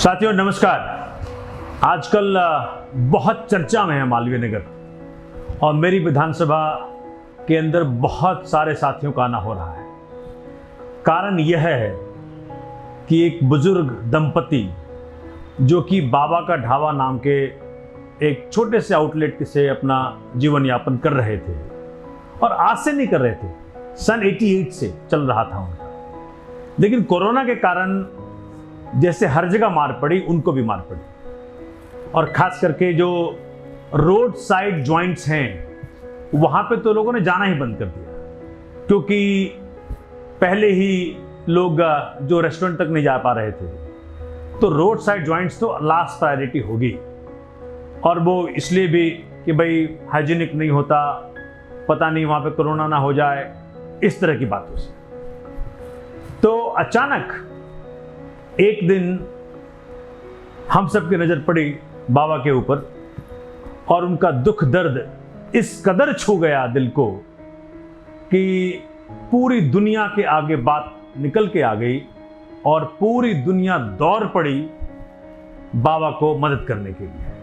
साथियों नमस्कार। आजकल बहुत चर्चा में है मालवीय नगर और मेरी विधानसभा के अंदर बहुत सारे साथियों का आना हो रहा है। कारण यह है कि एक बुजुर्ग दंपति जो कि बाबा का ढाबा नाम के एक छोटे से आउटलेट से अपना जीवन यापन कर रहे थे और आज से नहीं कर रहे थे, सन 88 से चल रहा था उनका। लेकिन कोरोना के कारण जैसे हर जगह मार पड़ी, उनको भी मार पड़ी। और खास करके जो रोड साइड जॉइंट्स हैं वहां पे तो लोगों ने जाना ही बंद कर दिया, क्योंकि पहले ही लोग जो रेस्टोरेंट तक नहीं जा पा रहे थे, तो रोड साइड जॉइंट्स तो लास्ट प्रायोरिटी होगी। और वो इसलिए भी कि भाई हाइजीनिक नहीं होता, पता नहीं वहां पे कोरोना ना हो जाए, इस तरह की बातों से। तो अचानक एक दिन हम सब की नजर पड़ी बाबा के ऊपर और उनका दुख दर्द इस कदर छू गया दिल को कि पूरी दुनिया के आगे बात निकल के आ गई और पूरी दुनिया दौड़ पड़ी बाबा को मदद करने के लिए।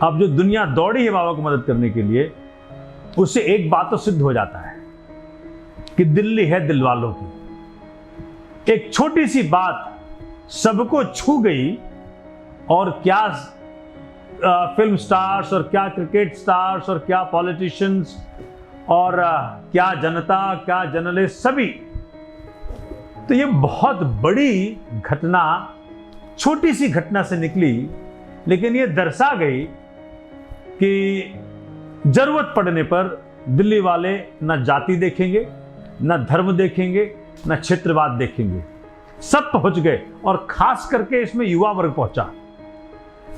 अब जो दुनिया दौड़ी है बाबा को मदद करने के लिए, उससे एक बात तो सिद्ध हो जाता है कि दिल्ली है दिल वालों की। एक छोटी सी बात सबको छू गई और क्या फिल्म स्टार्स और क्या क्रिकेट स्टार्स और क्या पॉलिटिशियंस और क्या जनता, क्या जर्नलिस्ट, सभी। तो ये बहुत बड़ी घटना छोटी सी घटना से निकली, लेकिन ये दर्शा गई कि जरूरत पड़ने पर दिल्ली वाले न जाति देखेंगे, न धर्म देखेंगे, न क्षेत्रवाद देखेंगे, सब पहुंच गए। और खास करके इसमें युवा वर्ग पहुंचा।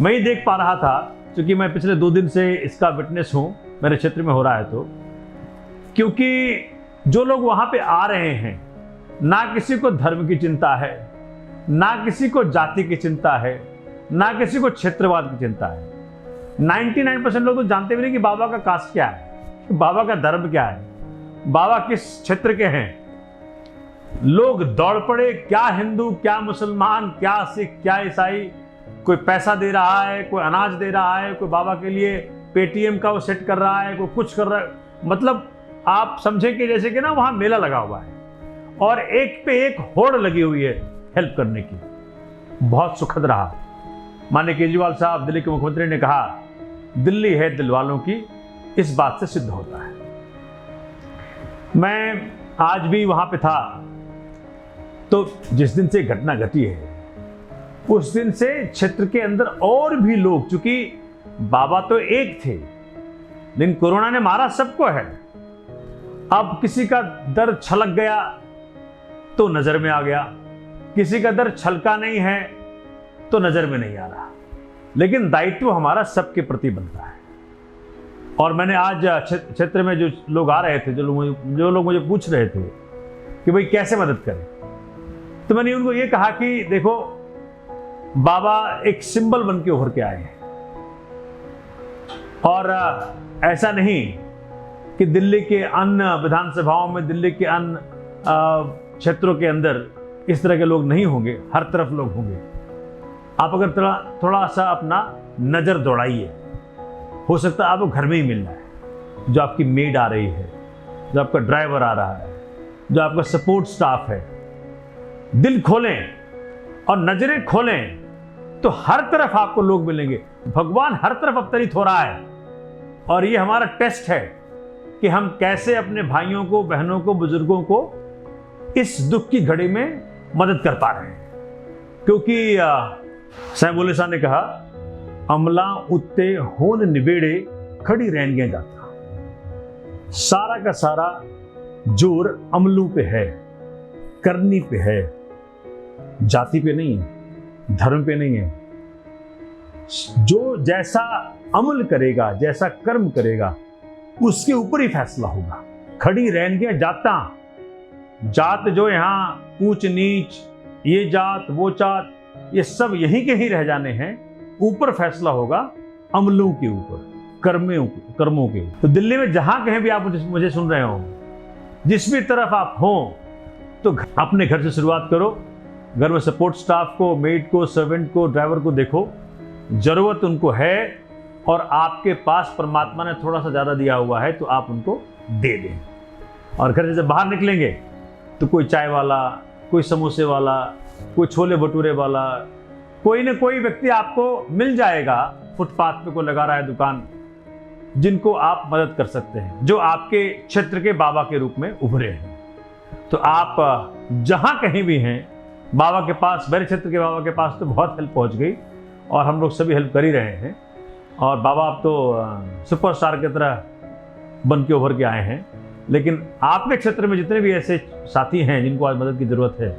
मैं ही देख पा रहा था, क्योंकि मैं पिछले 2 दिन से इसका विटनेस हूं, मेरे क्षेत्र में हो रहा है। तो क्योंकि जो लोग वहां पे आ रहे हैं, ना किसी को धर्म की चिंता है, ना किसी को जाति की चिंता है, ना किसी को क्षेत्रवाद की चिंता है। 99% लोग तो जानते भी नहीं कि बाबा का कास्ट क्या है, बाबा का धर्म क्या है, बाबा किस क्षेत्र के हैं। लोग दौड़ पड़े, क्या हिंदू, क्या मुसलमान, क्या सिख, क्या ईसाई। कोई पैसा दे रहा है, कोई अनाज दे रहा है, कोई बाबा के लिए पेटीएम का वो सेट कर रहा है, कोई कुछ कर रहा है। मतलब आप समझे कि जैसे कि ना वहां मेला लगा हुआ है और एक पे एक होड़ लगी हुई है हेल्प करने की। बहुत सुखद रहा। माननीय केजरीवाल साहब, दिल्ली के मुख्यमंत्री, ने कहा दिल्ली है दिल वालों की, इस बात से सिद्ध होता है। मैं आज भी वहां पे था। तो जिस दिन से घटना घटी है उस दिन से क्षेत्र के अंदर और भी लोग, चूंकि बाबा तो एक थे लेकिन कोरोना ने मारा सबको है। अब किसी का दर छलक गया तो नजर में आ गया, किसी का दर छलका नहीं है तो नजर में नहीं आ रहा। लेकिन दायित्व हमारा सबके प्रति बनता है। और मैंने आज क्षेत्र में जो लोग आ रहे थे, जो लोग मुझे पूछ रहे थे कि भाई कैसे मदद करें, तो मैंने उनको ये कहा कि देखो, बाबा एक सिंबल बन के उभर के आए हैं। और ऐसा नहीं कि दिल्ली के अन्य विधानसभाओं में, दिल्ली के अन्य क्षेत्रों के अंदर इस तरह के लोग नहीं होंगे, हर तरफ लोग होंगे। आप अगर थोड़ा सा अपना नजर दौड़ाइए, हो सकता है आपको घर में ही मिलना है। जो आपकी मेड आ रही है, जो आपका ड्राइवर आ रहा है, जो आपका सपोर्ट स्टाफ है, दिल खोलें और नजरें खोलें तो हर तरफ आपको लोग मिलेंगे। भगवान हर तरफ अवतरित हो रहा है और ये हमारा टेस्ट है कि हम कैसे अपने भाइयों को, बहनों को, बुजुर्गों को इस दुख की घड़ी में मदद कर पा रहे हैं। क्योंकि सैमुअल शाह ने कहा, अमला उत्ते होन निबेड़े खड़ी रहन गया जाता। सारा का सारा जोर अमलू पे है, करनी पे है, जाति पे नहीं है, धर्म पे नहीं है। जो जैसा अमल करेगा, जैसा कर्म करेगा, उसके ऊपर ही फैसला होगा। खड़ी रहन गया जाता। जात जो यहाँ ऊंच नीच, ये जात वो जात, ये सब यहीं के ही रह जाने हैं। ऊपर फैसला होगा अमलों के ऊपर, कर्मों के ऊपर। तो दिल्ली में जहां कहीं भी आप मुझे सुन रहे हो, जिस भी तरफ आप हो, तो अपने घर से शुरुआत करो। घर में सपोर्ट स्टाफ को, मेड को, सर्वेंट को, ड्राइवर को देखो, ज़रूरत उनको है और आपके पास परमात्मा ने थोड़ा सा ज़्यादा दिया हुआ है तो आप उनको दे दें। और घर से जब बाहर निकलेंगे तो कोई चाय वाला, कोई समोसे वाला, कोई छोले भटूरे वाला, कोई न कोई व्यक्ति आपको मिल जाएगा, फुटपाथ पे कोई लगा रहा है दुकान, जिनको आप मदद कर सकते हैं, जो आपके क्षेत्र के बाबा के रूप में उभरे हैं। तो आप जहां कहीं भी हैं, बाबा के पास, मेरे क्षेत्र के बाबा के पास तो बहुत हेल्प पहुंच गई और हम लोग सभी हेल्प कर ही रहे हैं। और बाबा आप तो सुपरस्टार की तरह बन के उभर के आए हैं, लेकिन आपके क्षेत्र में जितने भी ऐसे साथी हैं जिनको आज मदद की जरूरत है,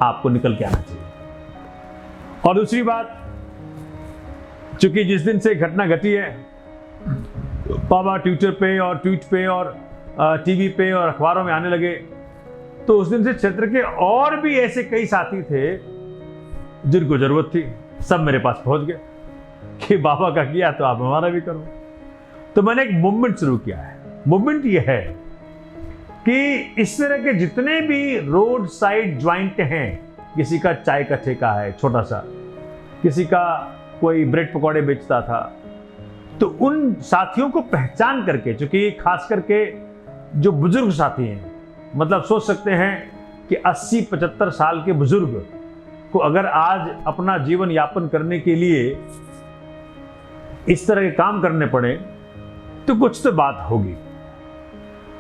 आपको निकल के आना चाहिए। और दूसरी बात, चूंकि जिस दिन से घटना घटी है, बाबा ट्विटर पे और ट्वीट पे और टीवी पे और अखबारों में आने लगे, तो उस दिन से क्षेत्र के और भी ऐसे कई साथी थे जिनको जरूरत थी, सब मेरे पास पहुंच गए कि बाबा का किया तो आप हमारा भी करो। तो मैंने एक मूवमेंट शुरू किया है। मूवमेंट ये है कि इस तरह के जितने भी रोड साइड ज्वाइंट हैं, किसी का चाय का ठेका है छोटा सा, किसी का कोई ब्रेड पकौड़े बेचता था, तो उन साथियों को पहचान करके, चूंकि खास करके जो बुजुर्ग साथी हैं, मतलब सोच सकते हैं कि 80-75 साल के बुजुर्ग को अगर आज अपना जीवन यापन करने के लिए इस तरह के काम करने पड़े तो कुछ तो बात होगी।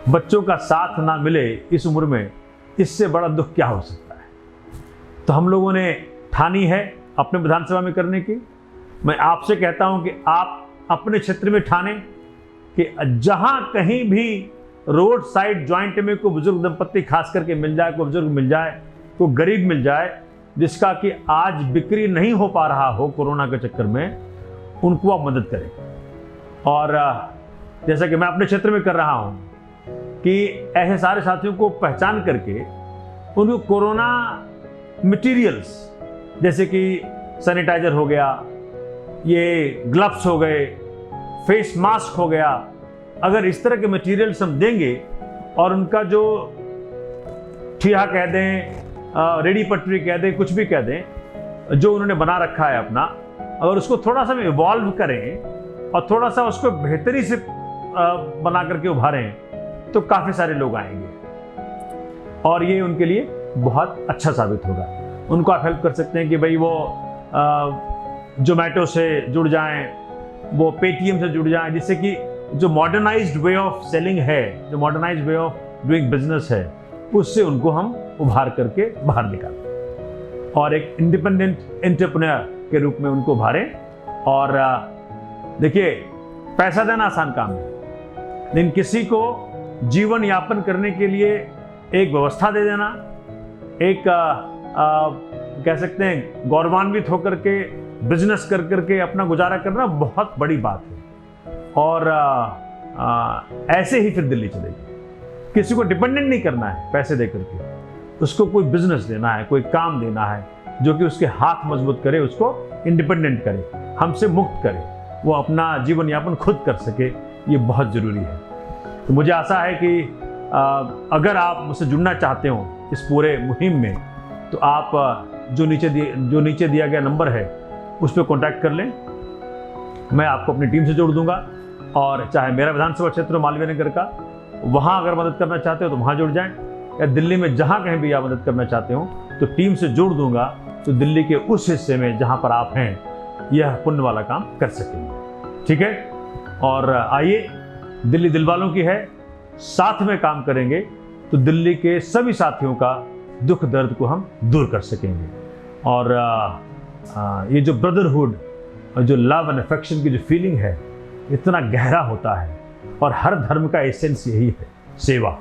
बच्चों का साथ ना मिले इस उम्र में, इससे बड़ा दुख क्या हो सकता है। तो हम लोगों ने ठानी है अपने विधानसभा में करने की। मैं आपसे कहता हूं कि आप अपने क्षेत्र में ठाने कि जहां कहीं भी रोड साइड ज्वाइंट में कोई बुजुर्ग दंपत्ति खास करके मिल जाए, कोई बुजुर्ग मिल जाए, कोई गरीब मिल जाए जिसका कि आज बिक्री नहीं हो पा रहा हो कोरोना के चक्कर में, उनको आप मदद करें। और जैसा कि मैं अपने क्षेत्र में कर रहा हूं कि ऐसे सारे साथियों को पहचान करके उनको कोरोना मटेरियल्स जैसे कि सैनिटाइजर हो गया, ये ग्लव्स हो गए, फेस मास्क हो गया, अगर इस तरह के मटेरियल्स हम देंगे और उनका जो ठिया कह दें, रेडी पटरी कह दें, कुछ भी कह दें, जो उन्होंने बना रखा है अपना, अगर उसको थोड़ा सा इवॉल्व करें और थोड़ा सा उसको बेहतरी से बना करके उभारें तो काफ़ी सारे लोग आएंगे और ये उनके लिए बहुत अच्छा साबित होगा। उनको आप हेल्प कर सकते हैं कि भाई वो जोमेटो से जुड़ जाएं, वो पेटीएम से जुड़ जाएं, जिससे कि जो मॉडर्नाइज्ड वे ऑफ सेलिंग है, जो modernised way of doing business है, उससे उनको हम उभार करके बाहर निकालें और एक इंडिपेंडेंट एंटरप्रेन्योर के रूप में उनको उभारें। और देखिए, पैसा देना आसान काम है, लेकिन किसी को जीवन यापन करने के लिए एक व्यवस्था दे देना, एक कह सकते हैं गौरवान्वित होकर के बिजनेस कर करके अपना गुजारा करना बहुत बड़ी बात है। और ऐसे ही फिर दिल्ली चलेगी। किसी को डिपेंडेंट नहीं करना है पैसे दे करके, उसको कोई बिजनेस देना है, कोई काम देना है जो कि उसके हाथ मजबूत करे, उसको इंडिपेंडेंट करे, हमसे मुक्त करे, वो अपना जीवन यापन खुद कर सके, ये बहुत ज़रूरी है। तो मुझे आशा है कि अगर आप मुझसे जुड़ना चाहते हो इस पूरे मुहिम में, तो आप जो नीचे दिया गया नंबर है उस पर कॉन्टैक्ट कर लें। मैं आपको अपनी टीम से जोड़ दूंगा, और चाहे मेरा विधानसभा क्षेत्र मालवीय नगर का, वहाँ अगर मदद करना चाहते हो तो वहाँ जुड़ जाएं, या दिल्ली में जहाँ कहीं भी आप मदद करना चाहते हो तो टीम से जोड़ दूंगा, तो दिल्ली के उस हिस्से में जहाँ पर आप हैं यह पुण्य वाला काम कर सकेंगे। ठीक है, और आइए, दिल्ली दिल वालों की है, साथ में काम करेंगे तो दिल्ली के सभी साथियों का दुख दर्द को हम दूर कर सकेंगे। और ये जो ब्रदरहुड और जो लव एंड अफेक्शन की जो फीलिंग है, इतना गहरा होता है, और हर धर्म का एसेंस यही है, सेवा।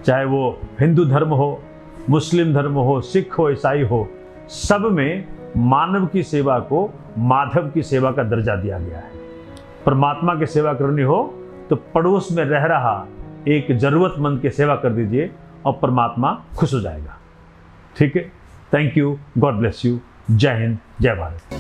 चाहे वो हिंदू धर्म हो, मुस्लिम धर्म हो, सिख हो, ईसाई हो, सब में मानव की सेवा को माधव की सेवा का दर्जा दिया गया है। परमात्मा की सेवा करनी हो तो पड़ोस में रह रहा एक जरूरतमंद की सेवा कर दीजिए और परमात्मा खुश हो जाएगा। ठीक है, thank you, God bless you, जय हिंद, जय भारत।